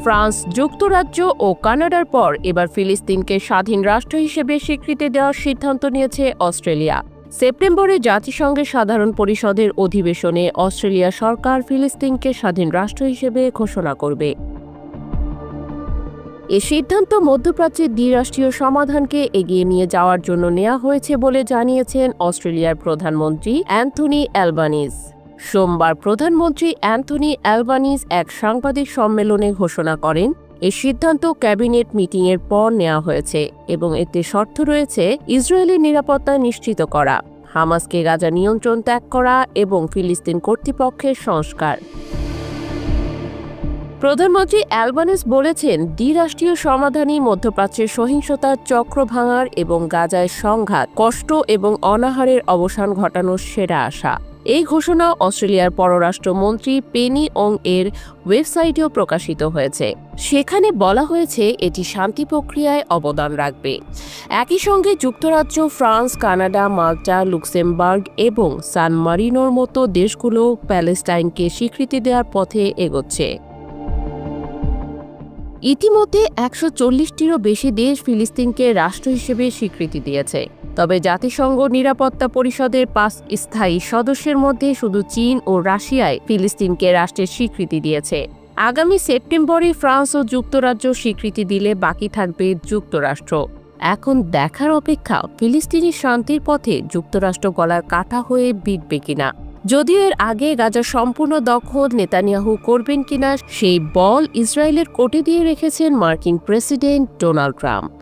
France, যুক্তরাজ্য ও কানাডার পর এবার ফিলিস্তিনকে স্বাধীন রাষ্ট্র হিসেবে স্বীকৃতি দেওয়ার সিদ্ধান্ত নিয়েছে অস্ট্রেলিয়া। সেপ্টেম্বরে জাতিসংঘের সাধারণ পরিষদের অধিবেশনে অস্ট্রেলিয়া সরকার ফিলিস্তিনকে স্বাধীন রাষ্ট্র হিসেবে ঘোষণা করবে। এ সিদ্ধান্ত মধ্যপ্রাচ্যের দ্বিরাষ্ট্রীয় সমাধানকে এগিয়ে নিয়ে যাওয়ার জন্য নেওয়া হয়েছে বলে জানিয়েছেন অস্ট্রেলিয়ার প্রধানমন্ত্রী অ্যান্থনি অ্যালবানিজ। সোমবার প্রধানমন্ত্রী অ্যান্থনি অ্যালবানিজ এক সাংবাদিক সম্মেলনে ঘোষণা করেন, এই সিদ্ধান্ত ক্যাবিনেট মিটিংয়ের পর নেওয়া হয়েছে এবং এতে শর্ত রয়েছে ইসরায়েলের নিরাপত্তা নিশ্চিত করা, হামাসকে গাজা নিয়ন্ত্রণ ত্যাগ করা এবং ফিলিস্তিন কর্তৃপক্ষের সংস্কার। প্রধানমন্ত্রী অ্যালবানিজ বলেছেন, দ্বিরাষ্ট্রীয় সমাধানই মধ্যপ্রাচ্যের সহিংসতার চক্র ভাঙার এবং গাজায় সংঘাত, কষ্ট এবং অনাহারের অবসান ঘটানোর সেরা আশা। এই ঘোষণা অস্ট্রেলিয়ার পররাষ্ট্রমন্ত্রী পেনি ওং এর ওয়েবসাইটেও প্রকাশিত হয়েছে। সেখানে বলা হয়েছে এটি শান্তি প্রক্রিয়ায় অবদান রাখবে। একই সঙ্গে যুক্তরাজ্য, ফ্রান্স, কানাডা, মাল্টা, লুক্সেমবার্গ এবং সান মারিনোর মতো দেশগুলো প্যালেস্টাইনকে স্বীকৃতি দেওয়ার পথে এগোচ্ছে। ইতিমধ্যে ১৪০টিরও বেশি দেশ ফিলিস্তিনকে রাষ্ট্র হিসেবে স্বীকৃতি দিয়েছে। তবে জাতিসংঘ নিরাপত্তা পরিষদের ৫ স্থায়ী সদস্যের মধ্যে শুধু চীন ও রাশিয়ায় ফিলিস্তিনকে রাষ্ট্রের স্বীকৃতি দিয়েছে। আগামী সেপ্টেম্বরে ফ্রান্স ও যুক্তরাজ্য স্বীকৃতি দিলে বাকি থাকবে যুক্তরাষ্ট্র। এখন দেখার অপেক্ষা ফিলিস্তিনি শান্তির পথে যুক্তরাষ্ট্র গলার কাটা হয়ে বিঁধবে কিনা। যদিও এর আগে গাজার সম্পূর্ণ দখল নেতানিয়াহু করবেন কিনা সেই বল ইসরায়েলের কোর্টে দিয়ে রেখেছেন মার্কিন প্রেসিডেন্ট ডোনাল্ড ট্রাম্প।